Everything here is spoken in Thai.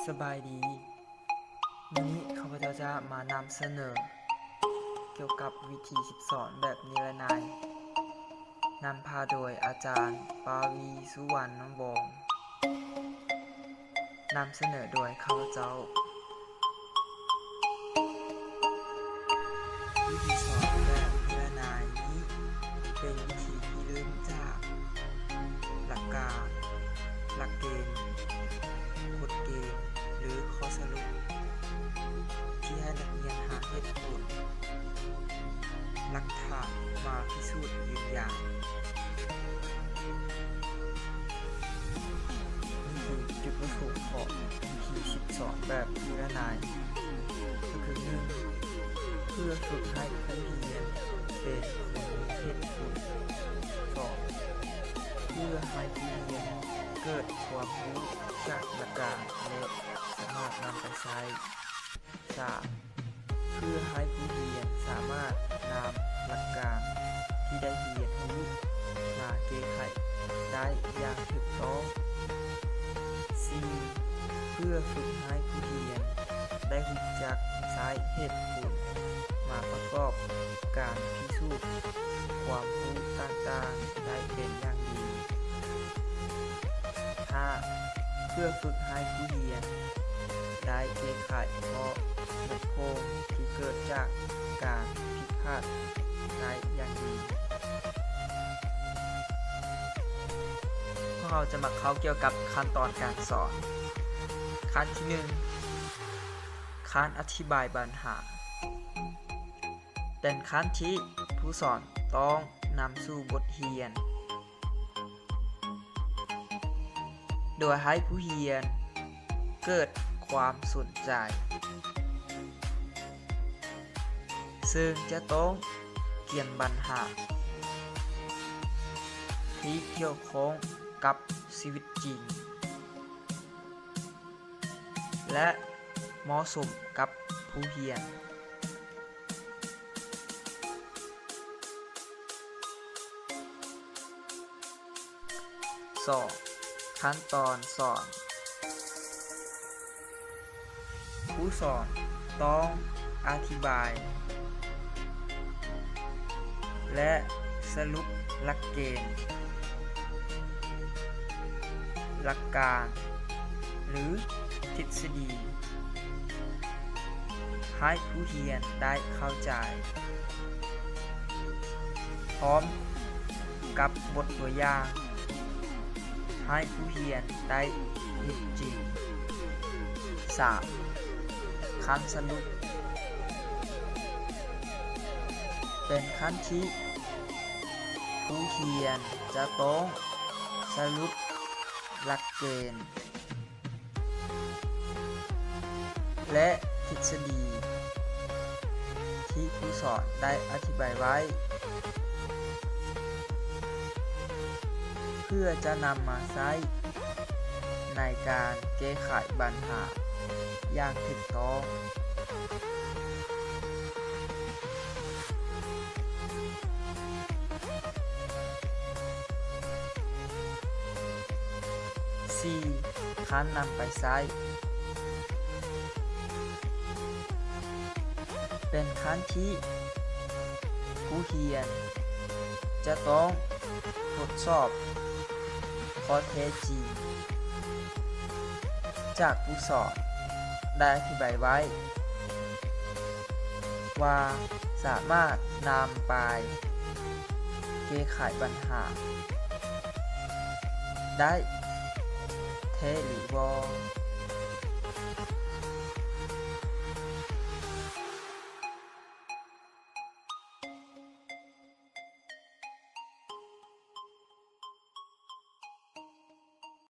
สบายดีวันนี้ข้าพเจ้าจะมานำเสนอเกี่ยวกับวิธีคิดสอนแบบนิรนายนำพาโดยอาจารย์ปาวีสุวรรณวงศ์นำเสนอโดยข้าพเจ้าวิธีสอนแบบนิรนายนี้เป็นวิธีที่เริ่มจากหลักการหลักเกณฑ์กฎเกณฑ์หรือข้อสรุปที่ให้นักเรียนหาเหตุผลหลักฐานมาพิสูจน์ยืนยันนี่คือจุดประสงค์ของวิธีคิดสอนแบบนิรนายก็คือ 1. เพื่อฝึกให้ผู้เรียนเป็นคนมีเหตุผล 2. เพื่อให้ผู้เรียนเกิดความรู้จากหลักการและสามารถนำไปใช้ 3. เพื่อให้ผู้เรียนสามารถนำหลักการที่ได้เรียนรู้มาแก้ไขได้อย่างถูกต้อง 4. เพื่อฝึกให้ผู้เรียนได้รู้จักใช้เหตุผลมาประกอบการพิสูจน์ความรู้ต่างๆได้เป็นอย่างดี 5. เพื่อฝึกให้ผู้เรียนได้แก้ไขข้อบกพร่องที่เกิดจากการผิดพลาดได้อย่างดีพวกเราจะมาเข้าเกี่ยวกับขั้นตอนการสอนขั้นที่ 1. ขั้นอธิบายปัญหาเป็นขั้นที่ผู้สอนต้องนำสู่บทเรียนโดยให้ผู้เรียนเกิดความสนใจซึ่งจะต้องเกี่ยนปัญหาที่เกี่ยวข้องกับชีวิตจริงและเหมาะสมกับผู้เรียน 2. ขั้นตอนสอนผู้สอนต้องอธิบายและสรุปหลักเกณฑ์หลักการหรือทฤษฎีให้ผู้เรียนได้เข้าใจพร้อมกับบทตัวอย่างให้ผู้เรียนได้เห็นจริง 3. ขั้นสรุปเป็นขั้นที่ผู้เรียนจะต้องสรุปหลักเกณฑ์และทฤษฎีที่ผู้สอนได้อธิบายไว้เพื่อจะนำมาใช้ในการแก้ไขปัญหาอย่างถูกต้อง 4. ขั้นนำไปใช้เป็นขั้นที่ผู้เรียนจะต้องทดสอบข้อเท็จจริงจากผู้สอนได้อธิบายไว้ว่าสามารถนำไปแก้ไขปัญหาได้แท้หรือบ่